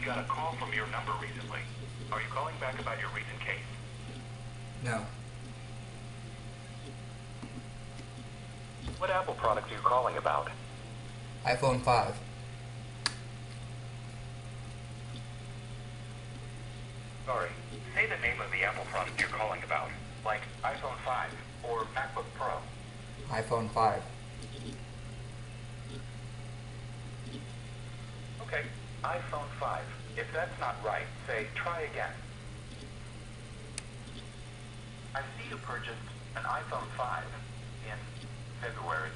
got a call from your number recently. Are you calling back about your recent case? No. What Apple product are you calling about? iPhone 5. Sorry. Say the name of the Apple product you're calling about. Like iPhone 5 or MacBook Pro. iPhone 5. Okay. iPhone 5. If that's not right, say try again. I see you purchased an iPhone 5 in February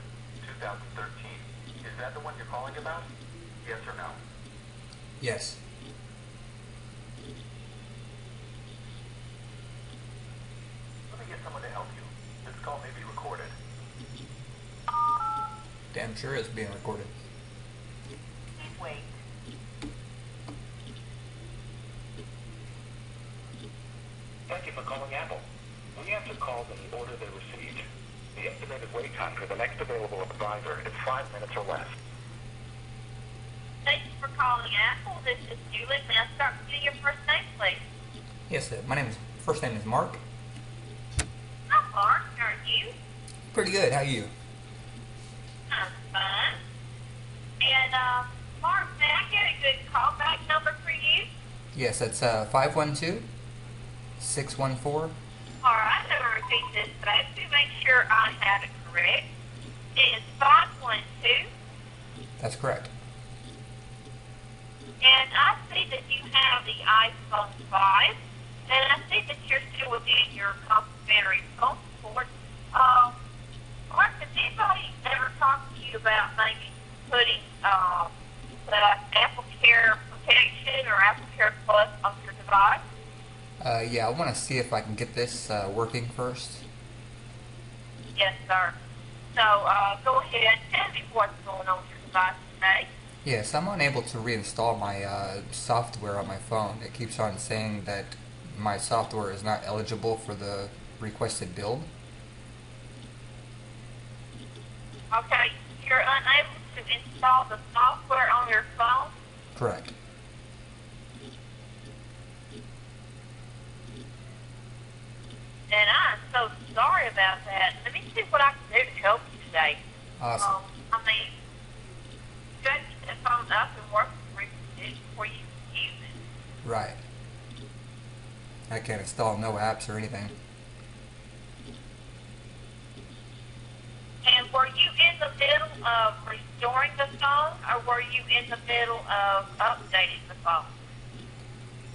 2013. Is that the one you're calling about? Yes or no? Yes. Let me get someone to help you. This call may be recorded. Damn sure it's being recorded. Please wait. Thank you for calling Apple. We answer calls in the order they're received. The estimated wait time for the next available advisor is 5 minutes or less. Thank you for calling Apple. This is Julie. May I start with your first name, please? Yes, my first name is Mark. Hi, Mark. How are you? Pretty good. How are you? I'm fine. And, Mark, may I get a good callback number for you? Yes, that's 512-614. All right, I'm going to repeat this back to make sure I have it correct. It is 512. That's correct. And I see that you have the iPhone 5, and I see that you're still within your complimentary phone support. Mark, has anybody ever talked to you about maybe putting the Apple Care Protection or Apple Care Plus on your device? Yeah, I want to see if I can get this working first. Yes, sir. So go ahead and tell me what's going on with your device today. Yes, I'm unable to reinstall my software on my phone. It keeps on saying that my software is not eligible for the requested build. Okay, you're unable to install the software on your phone? Correct. And I'm so sorry about that. Let me see what I can do to help you today. Awesome. I mean, you got to get that phone up and working before you use it. Right. I can't install no apps or anything. And were you in the middle of restoring the phone, or were you in the middle of updating the phone?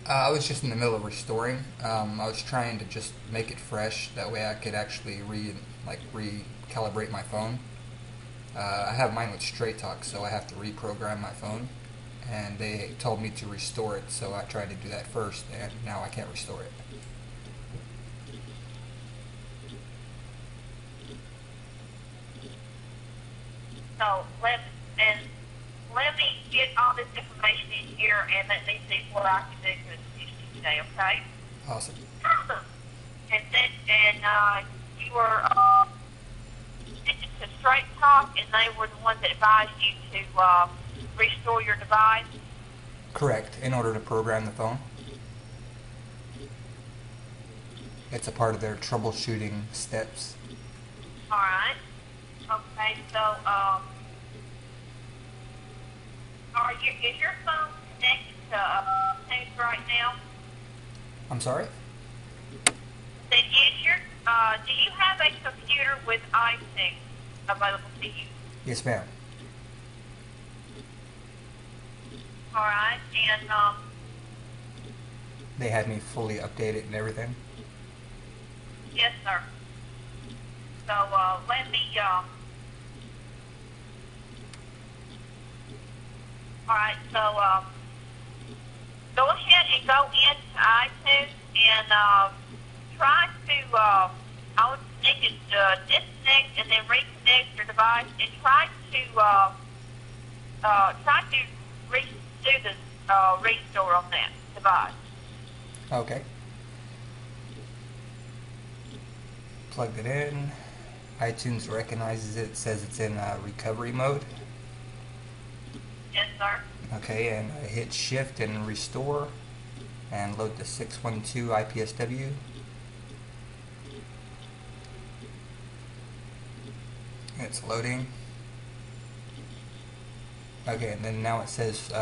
I was just in the middle of restoring. I was trying to just make it fresh. That way I could actually recalibrate my phone. I have mine with Straight Talk, so I have to reprogram my phone. And they told me to restore it, so I tried to do that first, and now I can't restore it. So let me get all this information in here, and let me see what I can do to assist you today. Okay? Awesome. And you were sent to Straight Talk, and they were the ones that advised you to restore your device. Correct. In order to program the phone. It's a part of their troubleshooting steps. All right. Okay. So, is your phone connected to things right now? I'm sorry? Then do you have a computer with iSync available to you? Yes, ma'am. All right, and They had me fully updated and everything. yes, sir. So let me. All right, so go ahead and go into iTunes and try to. I would think it's disconnect and then reconnect your device and try to redo the restore on that device. Okay. Plugged it in. iTunes recognizes it, says it's in recovery mode. Yes, sir. Okay, and I hit shift and restore and load the 612 ipsw. It's loading. Okay, and then now it says,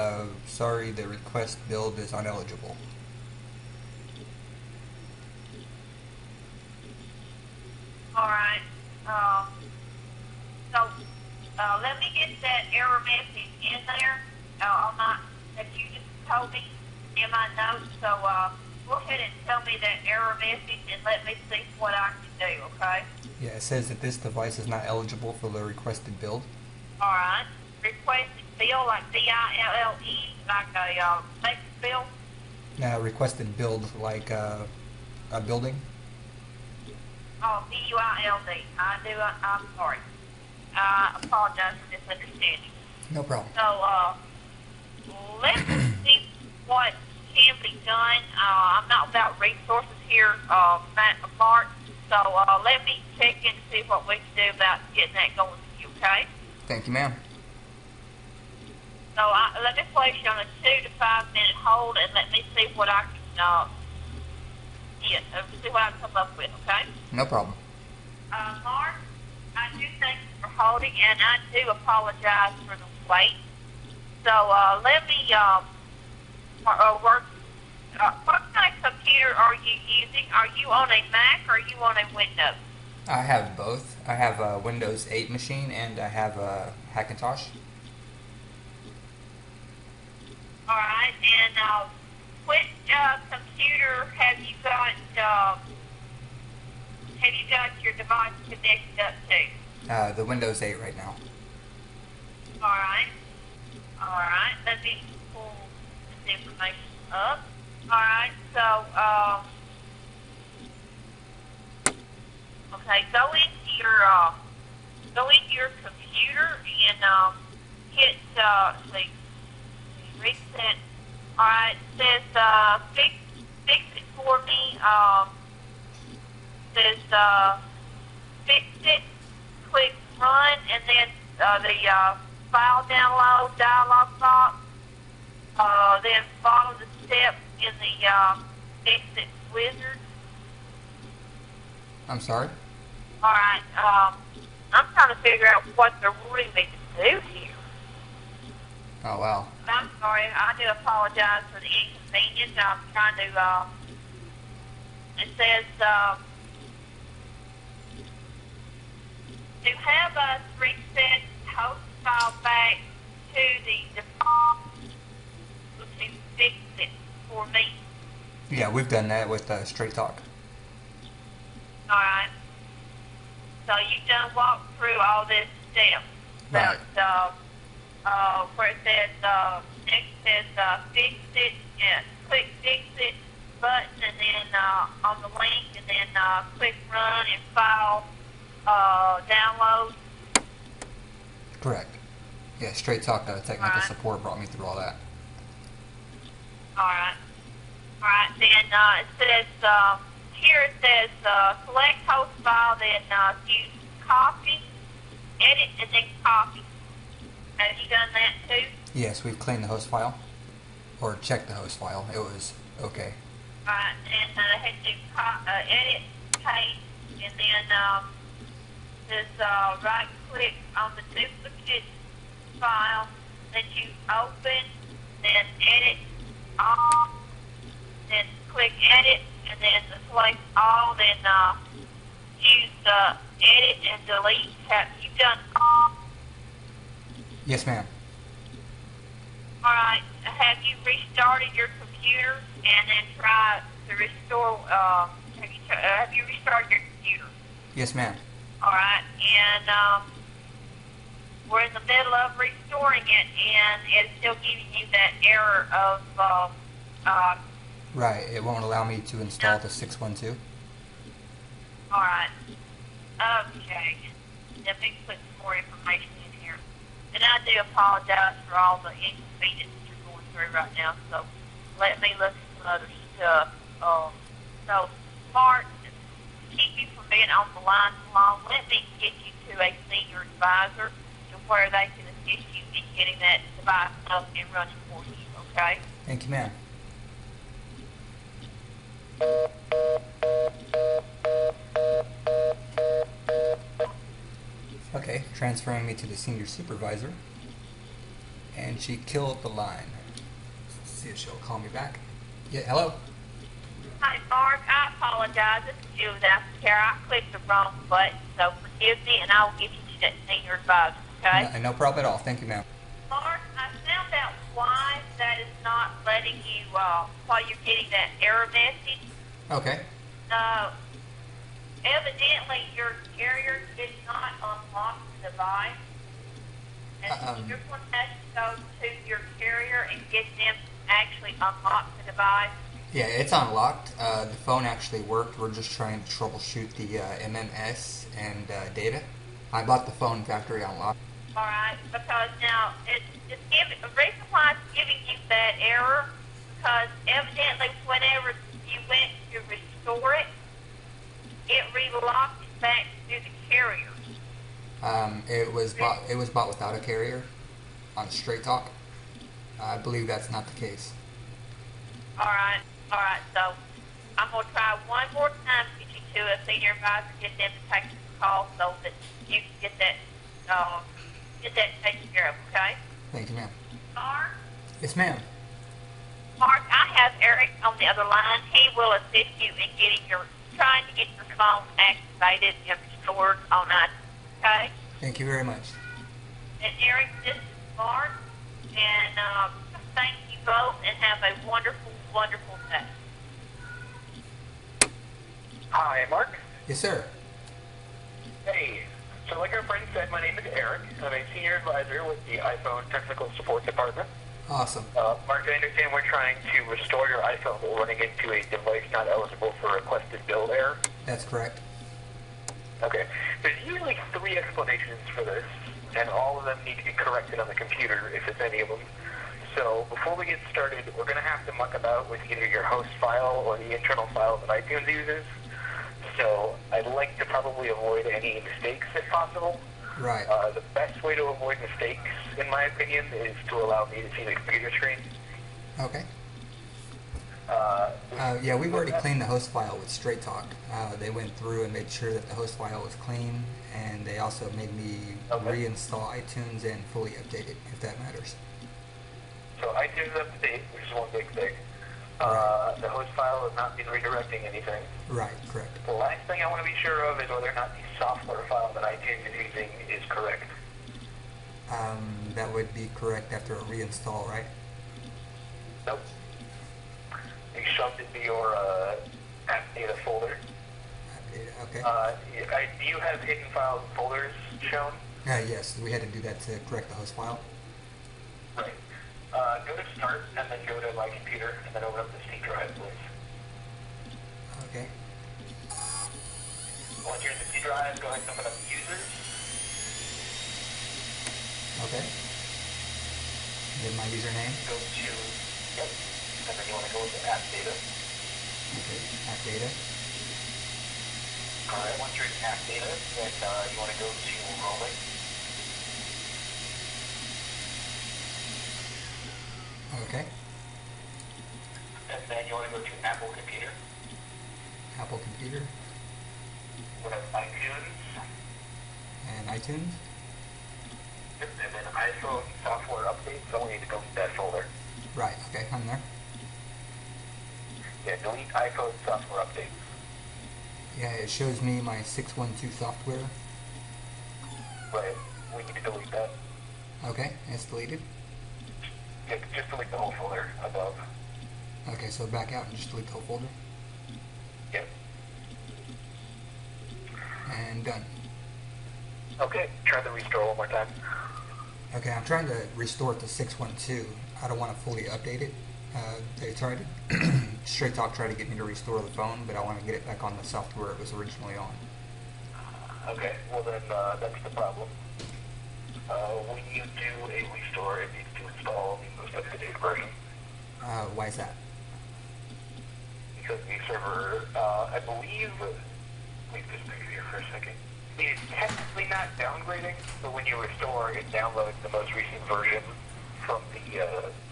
sorry, the request build is ineligible. Alright, so, let me get that error message in there, on my, that you just told me in my notes, so, go ahead and tell me that error message and let me see what I can do, okay? Yeah, it says that this device is not eligible for the requested build. Alright, requested bill, like B-I-L-L-E, like a, next bill? Requested build, like a building. Oh, B-U-I-L-D. I'm sorry. I apologize for misunderstanding. No problem. So, let's see what can be done. I'm not without resources here, Mark. So, let me check in to see what we can do about getting that going for you, okay? Thank you, ma'am. So, let me place you on a 2 to 5 minute hold and let me see what I can, see what I can come up with, okay? No problem. Mark, I do thank you for holding, and I do apologize for the wait. So, let me, work. What kind of computer are you using? Are you on a Mac or are you on a Windows? I have both. I have a Windows 8 machine and I have a Hackintosh. Alright, and, which, computer have you got your device connected up to? The Windows 8 right now. Alright. Alright, let me pull this information up. Alright, so, okay, go into your computer and, hit, let's see, reset. Alright, it says, fix it for me, says, fix it, click run, and then, the, file download dialog box, then follow the steps in the, exit wizard. I'm sorry? Alright, I'm trying to figure out what they're wanting me to do here. Oh, wow. I'm sorry, I do apologize for the inconvenience. I'm trying to, it says, to have us reset host file back to the default to fix it for me. Yeah, we've done that with Straight Talk. Alright. So you've done walk through all this steps. Right. Where it says, next says, fix it, and click fix it button, and then, on the link, and then, click run and file, download. Correct. Yeah, Straight Talk technical Right. support brought me through all that. Alright. Alright, then, it says, here it says, select host file, then, use copy, edit, and then copy. Have you done that too? Yes, we've cleaned the host file. Or checked the host file. It was okay. Alright, and, had to, edit, paste, and then, just, right click on the duplicate file that you open, then edit all, then click edit, and then select all, then use the edit and delete. Have you done all? Yes, ma'am. Alright, have you restarted your computer and then try to restore, have you restarted your computer? Yes, ma'am. Alright, and we're in the middle of restoring it, and it's still giving you that error of, Right, it won't allow me to install the 612. alright. Okay. Let me put some more information in here. And I do apologize for all the inconvenience that you're going through right now, so let me look at some other stuff. So, Mark, to keep you from being on the line too long, let me get you to a senior advisor to where they can assist you in getting that device up and running for you, okay? Thank you, ma'am. Okay, transferring me to the senior supervisor. And she killed the line. Let's see if she'll call me back. Yeah, hello? Hi, Mark. I apologize. This is Julie Care. I clicked the wrong button, so forgive me, and I will get you to that senior advisor, okay? No problem at all. Thank you, ma'am. Mark, I found out why that is not letting you, while you're getting that error message. Okay. Evidently, your carrier did not unlock the device. And you're going to have to go to your carrier and get them to actually unlock the device. Yeah, it's unlocked. The phone actually worked. We're just trying to troubleshoot the MMS and data. I bought the phone factory unlocked. All right, because now it's giving the reason why it's giving you that error because evidently whenever you went to restore it, it relocked it back to the carrier. It was bought without a carrier on Straight Talk. I believe that's not the case. All right. So I'm gonna try one more time to get you to a senior advisor, get them to take the call so that you can get that taken care of. Okay. Thank you, ma'am. Mark. Yes, ma'am. Mark, I have Eric on the other line. He will assist you in trying to get your phone activated and restored on us. Okay. Thank you very much. And Eric, this is Mark, and thank you both, and have a wonderful, wonderful day. Hi, Mark. Yes, sir. Hey. So like our friend said, my name is Eric. I'm a senior advisor with the iPhone Technical Support Department. Awesome. Mark, I understand we're trying to restore your iPhone, but we're running into a device not eligible for requested build error. That's correct. Okay. There's usually 3 explanations for this, and all of them need to be corrected on the computer, if it's any of them. So before we get started, we're going to have to muck about with either your host file or the internal file that iTunes uses. So I'd like to probably avoid any mistakes if possible. Right. The best way to avoid mistakes, in my opinion, is to allow me to see the computer screen. Okay. Yeah, we've already cleaned the host file with Straight Talk. They went through and made sure that the host file was clean, and they also made me reinstall iTunes and fully update it, if that matters. So iTunes is up to date, which is one big thing. The host file has not been redirecting anything. Right, correct. The last thing I want to be sure of is whether or not the software file that iTunes is using is correct. That would be correct after a reinstall, right? Nope. You shoved it to your app data folder. Okay. Do you have hidden files and folders shown? Yes, we had to do that to correct the host file. Right. Go to Start, and then go to My Computer, and then open up the C drive, please. Okay. Once you're in the C drive, go ahead and open up Users. Okay. Give my username. Go to, and then you want to go to App Data. Okay, App Data. Alright, once you're in App Data, then you want to go to Roaming. Okay. And then you want to go to Apple Computer. Apple Computer. We have iTunes. And iTunes. Yep, and then iPhone software updates. So we need to go to that folder. Right, okay, I'm there. Yeah, delete iPhone software updates. Yeah, it shows me my 612 software. Right, we need to delete that. Okay, it's deleted. Yeah, just delete the whole folder above. Okay, so back out and just delete the whole folder. Yep. And done. Okay, try the restore one more time. Okay, I'm trying to restore it to 612. I don't want to fully update it. They tried to, Straight Talk tried to get me to restore the phone, but I want to get it back on the software it was originally on. Okay, well then that's the problem. When you do a restore, it needs to install the most up-to-date version. Why is that? Because the server, I believe, wait, just make it here for a second. It's technically not downgrading, but when you restore, it downloads the most recent version from the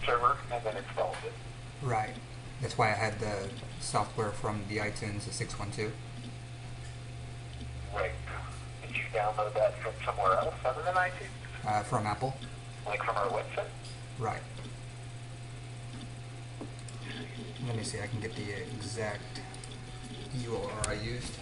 server and then installs it. Right. That's why I had the software from the iTunes, the 612. Right. Did you download that from somewhere else other than iTunes? From Apple. Like from our website? Right. Let me see, I can get the exact URL I used.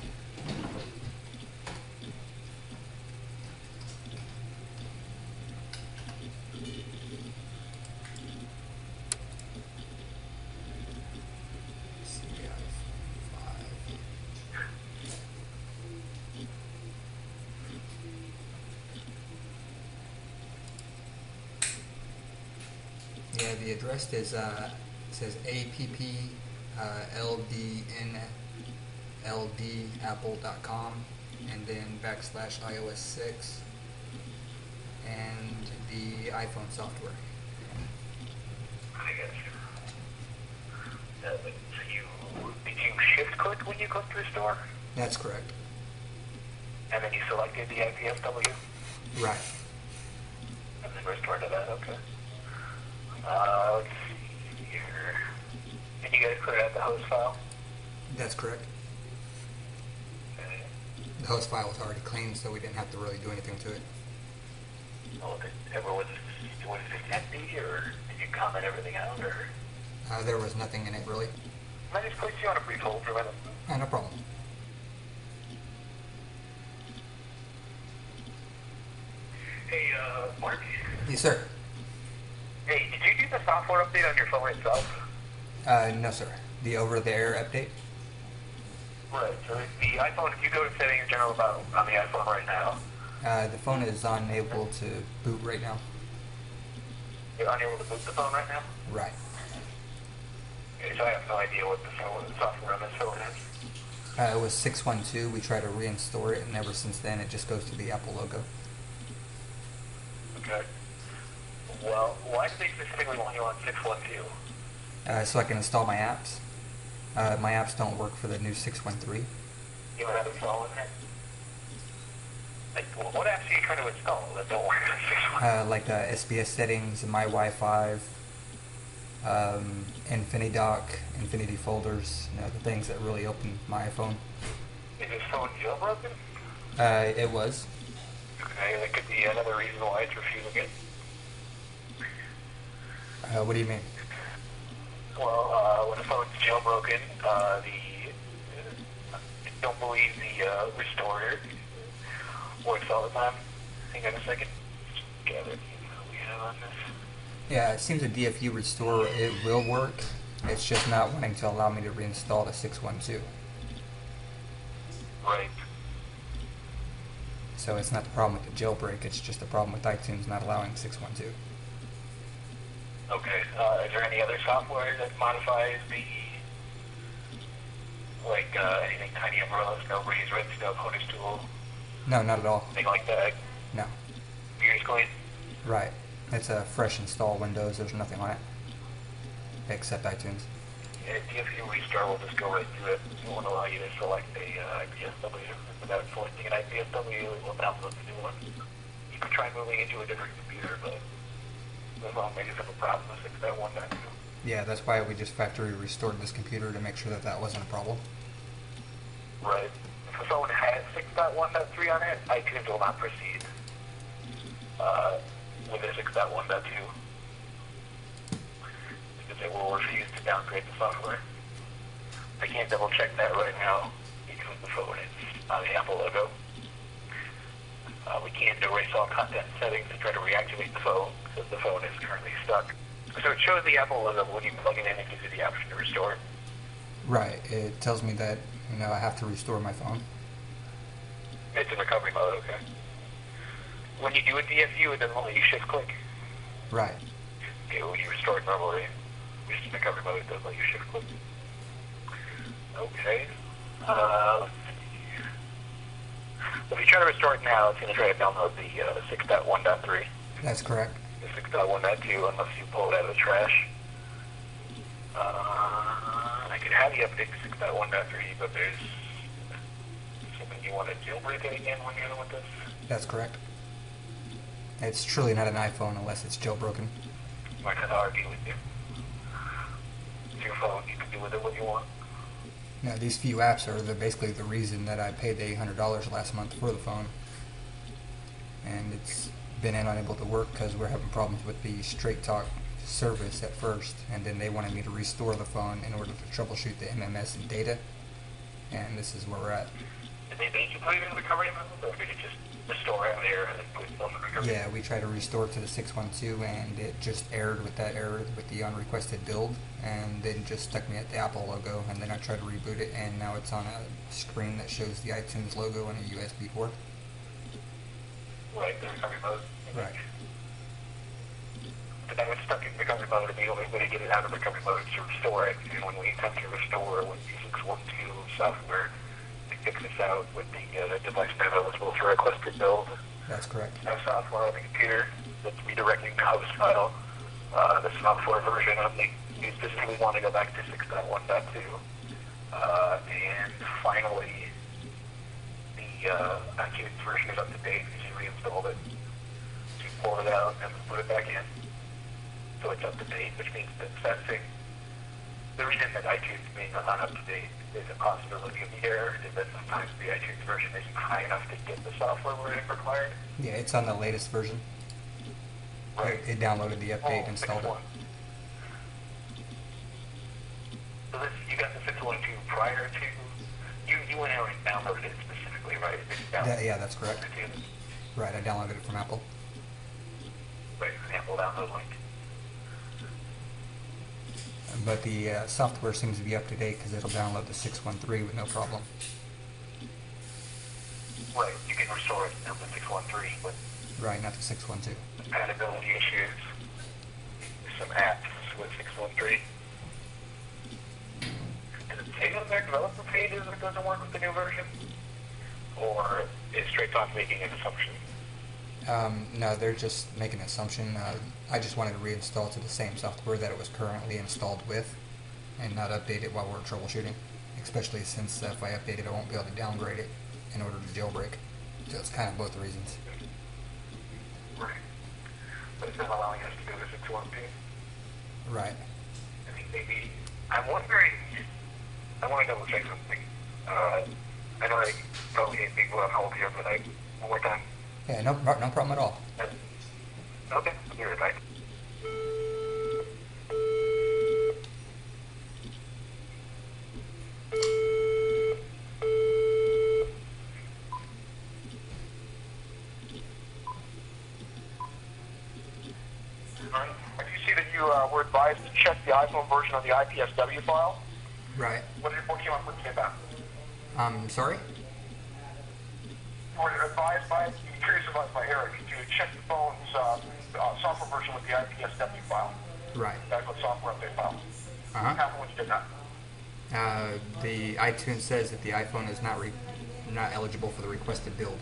Yeah, the address is says appldnld.apple.com and then /iOS 6 and the iPhone software. I guess. So did you shift click when you clicked restore? That's correct. And then you selected the ipsw? Right. And then restored to that, okay. Let's see here. And you guys cleared out the host file? That's correct. Okay. The host file was already cleaned, so we didn't have to really do anything to it. Well, was it empty, or did you comment everything out, or? There was nothing in it, really. Can I just place you on a brief hold for a minute? No problem. Hey, Mark? Yes, sir. Hey, did you do the software update on your phone itself? No, sir. The over-the-air update? Right, so the iPhone, if you go to settings, general about on the iPhone right now, The phone is unable to boot right now. you're unable to boot the phone right now? Right. Okay, so I have no idea what the software on this phone is. It was 612. We tried to reinstall it, and ever since then, it just goes to the Apple logo. Okay. Well, why do they specifically want you on 612? So I can install my apps. My apps don't work for the new 613. You don't have it installed in there? Like, what apps are you trying to install that don't work on 612? Like SBS settings, my Wi-Fi, InfiniDoc, Infinity folders, the things that really open my iPhone. Is this phone jailbroken? It was. Okay, that could be another reason why it's refusing it. What do you mean? Well, when a phone's jailbroken, I don't believe the restorer works all the time. Hang on a second. Gather the info we have on this. Yeah, it seems a DFU restore, it will work. It's just not wanting to allow me to reinstall the 612. Right. So it's not the problem with the jailbreak, it's just a problem with iTunes not allowing 612. Okay. Is there any other software that modifies the, like anything Tiny Umbrella, Snow Breeze, Red Snow, Bonus Tool? No, not at all. Anything like that? No. Yours clean? Right. It's a fresh install Windows, there's nothing on it. Except iTunes. Yeah, if you restart, we'll just go right through it. It won't allow you to select a IPSW. Without selecting an IPSW, it will download the new one. You can try moving into a different computer, but as long as you have a problem with 6.1.2. Yeah, that's why we just factory restored this computer to make sure that that wasn't a problem. Right. If a phone has 6.1.3 on it, iTunes will not proceed with a 6.1.2 because it will refuse to downgrade the software. I can't double check that right now because the phone is on the Apple logo. We can't erase all content settings and try to reactivate the phone because the phone is currently stuck. So it shows the Apple logo when you plug it in and gives you the option to restore. Right. It tells me that, I have to restore my phone. It's in recovery mode, okay. When you do a DFU, it doesn't let you shift click. Right. Okay, when you restore it normally, just in recovery mode, it doesn't let you shift click. Okay. Let's see. If you try to restore it now, it's going to try to download the 6.1.3. That's correct. The 6.1.2, unless you pull it out of the trash. I could have you update to 6.1.3, but there's so many you want to jailbreak it again when you're done with this? That's correct. It's truly not an iPhone unless it's jailbroken. Might have to argue with you. It's your phone. You can do with it what you want. No, these few apps are basically the reason that I paid the $800 last month for the phone. And it's been unable to work because we're having problems with the Straight Talk service at first, and then they wanted me to restore the phone in order to troubleshoot the MMS and data, and this is where we're at. Did they make you put it in the recovery mode, or did you just restore it there and then put it on the recovery? Yeah, we tried to restore it to the 612, and it just errored with that error with the unrequested build, and then just stuck me at the Apple logo, and then I tried to reboot it, and now it's on a screen that shows the iTunes logo and a USB port. Right, the recovery mode. Right. But then it's stuck in recovery mode, and the only way to get it out of recovery mode is to restore it. And when we attempt to restore with the 612 software, to fix this out with the device not eligible for requested build. That's correct. Our software on the computer that's redirecting the host file, the software version of the, you specifically want to go back to 6.1.2. And finally, the iTunes version is up to date because you reinstalled it. So you pull it out and put it back in. So it's up to date, which means that sensing. The reason that iTunes being not up to date is a possibility of the error is that sometimes the iTunes version isn't high enough to get the software version required. Yeah, it's on the latest version. Right. It downloaded the update, installed it. So this, you got the 612 prior to, you went out and downloaded it specifically, right? Yeah, that's correct. Right, I downloaded it from Apple. Right, an Apple download link. But the software seems to be up to date because it'll download the 613 with no problem. Right, you can restore it to the 613, but Right, not the 612. compatibility issues, some apps with 613. Does it say on their developer pages that it doesn't work with the new version? Or is Straight Talk making an assumption? No, they're just making an assumption. I just wanted to reinstall to the same software that it was currently installed with and not update it while we're troubleshooting, especially since if I update it I won't be able to downgrade it in order to jailbreak. So it's kind of both reasons. Right. But it's not allowing us to do this at 1P. Right. I mean, maybe, I'm wondering, I want to double check something. I know I probably ain't being well hold here, but one more time. Yeah, no problem at all. Okay, I'll be right back. Alright, I do see that you were advised to check the iPhone version of the ipsw file. Right. What came up with that? Sorry? You were advised by, curious advised by Eric to check the phone's software version with the ipsw file. Right. That's what software update file. Uh-huh. What happened when you did that? The iTunes says that the iPhone is not eligible for the requested build.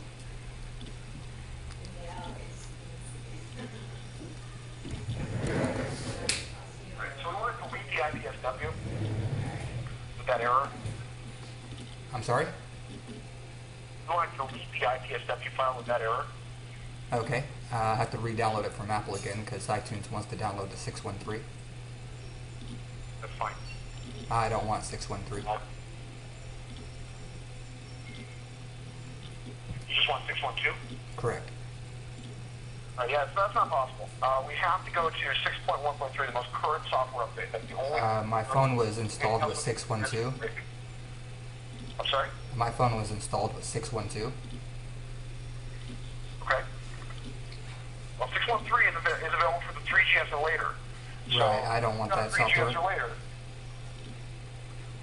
Right, so in order to read the ipsw with that error, I'm sorry? in order to read the ipsw file with that error, Okay. I have to re-download it from Apple again because iTunes wants to download the 613. that's fine. I don't want 613. You just want 612? Correct. Yeah, that's not possible. We have to go to 6.1.3, the most current software update. That's the only... My phone was installed with 612. I'm sorry? My phone was installed with 612. Okay. Well, 613 is available for the 3GS and later. So, Right, I don't want that 3GS software. or later.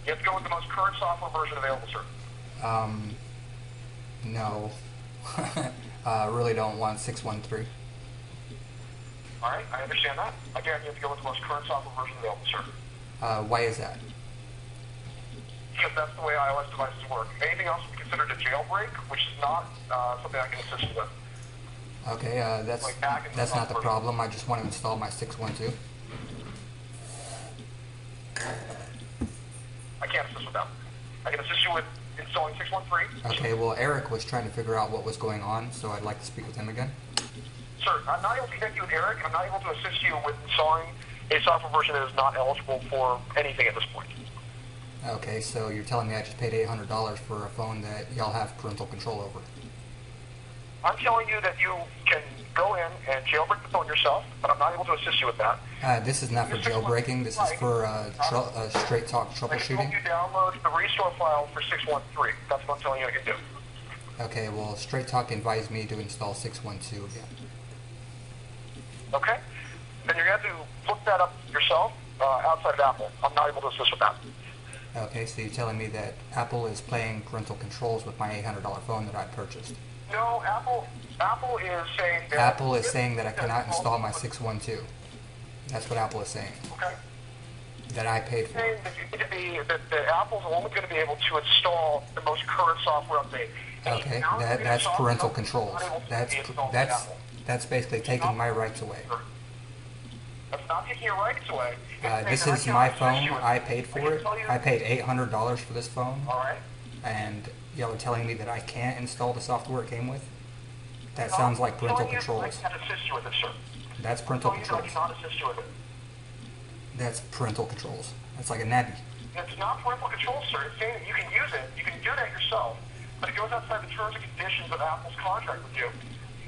You have to go with the most current software version available, sir. No. I really don't want 613. All right, I understand that. Again, you have to go with the most current software version available, sir. Why is that? Because that's the way iOS devices work. Anything else would be considered a jailbreak, which is not something I can assist you with. Okay, that's not the problem. I just want to install my 612. I can't assist with that. I can assist you with installing 613. Okay, well, Eric was trying to figure out what was going on, so I'd like to speak with him again. Sir, I'm not able to connect you with Eric. I'm not able to assist you with installing a software version that is not eligible for anything at this point. Okay, so you're telling me I just paid $800 for a phone that y'all have parental control over. I'm telling you that you can go in and jailbreak the phone yourself, but I'm not able to assist you with that. This is not for jailbreaking. This is for straight talk troubleshooting. I can help you download the restore file for 613. That's what I'm telling you I can do. Okay, well, Straight Talk advised me to install 612 again. Okay? Then you're going to have to look that up yourself outside of Apple. I'm not able to assist with that. Okay, so you're telling me that Apple is playing parental controls with my $800 phone that I purchased. No, Apple is saying that... Apple is saying that I cannot install my 612. That's what Apple is saying. Okay. That I paid for. Saying that you need to be, that Apple's only going to be able to install the most current software update. Okay, that's parental controls. That's basically taking my rights away. That's not taking your rights away. This is my phone. I paid for it. I paid $800 for this phone. All right. And y'all are telling me that I can't install the software it came with? That sounds like parental controls. I can't assist you with it, sir. That's parental controls. I cannot assist you with it. That's parental controls. That's like a nabby. It's not parental controls, sir. It's saying that you can use it. You can do that yourself. But it goes outside the terms and conditions of Apple's contract with you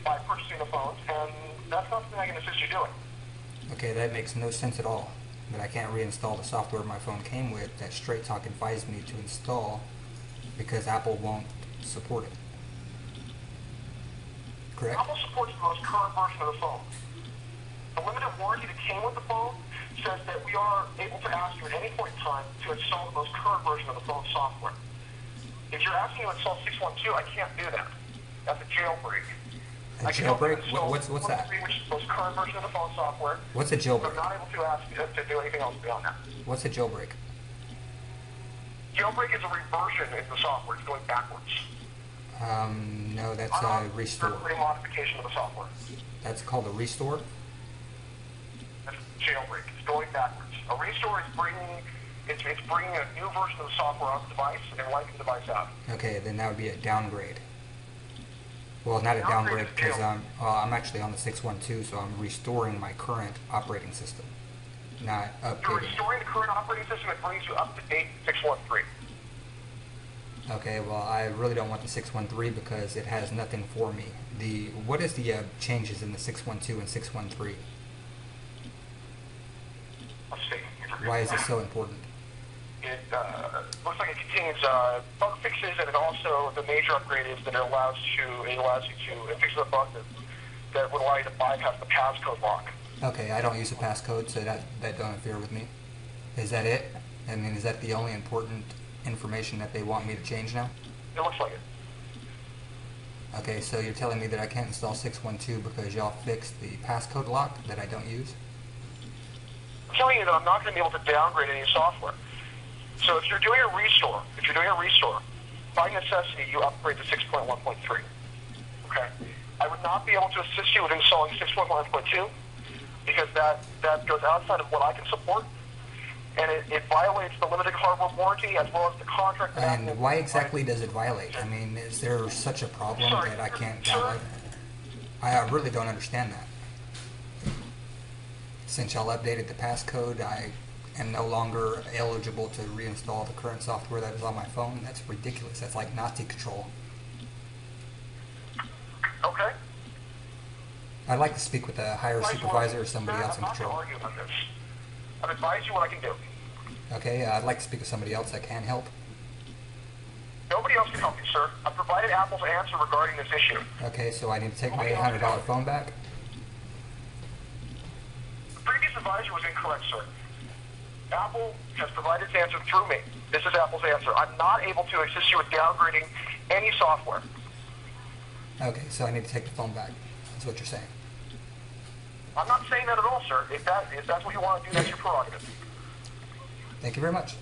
by purchasing the phones, and that's not something I can assist you doing. Okay, that makes no sense at all. That I can't reinstall the software my phone came with that Straight Talk advised me to install because Apple won't support it. Correct? Apple supports the most current version of the phone. The limited warranty that came with the phone says that we are able to ask you at any point in time to install the most current version of the phone software. If you're asking to install 612, I can't do that. That's a jailbreak. A jailbreak? What's that? Which is the most current version of the phone software. What's a jailbreak? I'm not able to ask you to do anything else beyond that. What's a jailbreak? Jailbreak is a reversion in the software. It's going backwards. No, that's a restore. It's a modification of the software. That's called a restore? That's jailbreak. It's going backwards. A restore is bringing a new version of the software on the device and wiping the device out. Okay, then that would be a downgrade. Well, not a downgrade because I'm actually on the 612, so I'm restoring my current operating system, not updating. You're restoring the current operating system. It brings you up to date 613. Okay, well, I really don't want the 613 because it has nothing for me. What is the changes in the 612 and 613? Let's see. Why is it so important? It looks like it contains bug fixes, and it also, the major upgrade is that it allows you to fix the bug that would allow you to bypass the passcode lock. Okay, I don't use a passcode, so that don't interfere with me. Is that it? I mean, is that the only important information that they want me to change now? It looks like it. Okay, so you're telling me that I can't install 612 because y'all fixed the passcode lock that I don't use? I'm telling you that I'm not going to be able to downgrade any software. So if you're doing a restore, by necessity, you upgrade to 6.1.3. Okay? I would not be able to assist you with installing 6.1.2 because that goes outside of what I can support, and it violates the limited hardware warranty as well as the contract. And why exactly does it violate? I mean, is there such a problem that I can't download? I really don't understand that. Since y'all updated the passcode, I am no longer eligible to reinstall the current software that is on my phone. That's ridiculous. That's like Nazi control. Okay. I'd like to speak with a higher supervisor or somebody else in control. I'm not going to argue about this. I've advised you what I can do. Okay, I'd like to speak with somebody else that can help. Nobody else can help you, sir. I've provided Apple's answer regarding this issue. Okay, so I need to take my $800 phone back? The previous advisor was incorrect, sir. Apple has provided its answer through me. This is Apple's answer. I'm not able to assist you with downgrading any software. Okay, so I need to take the phone back. That's what you're saying. I'm not saying that at all, sir. If that's what you want to do, that's your prerogative. Thank you very much.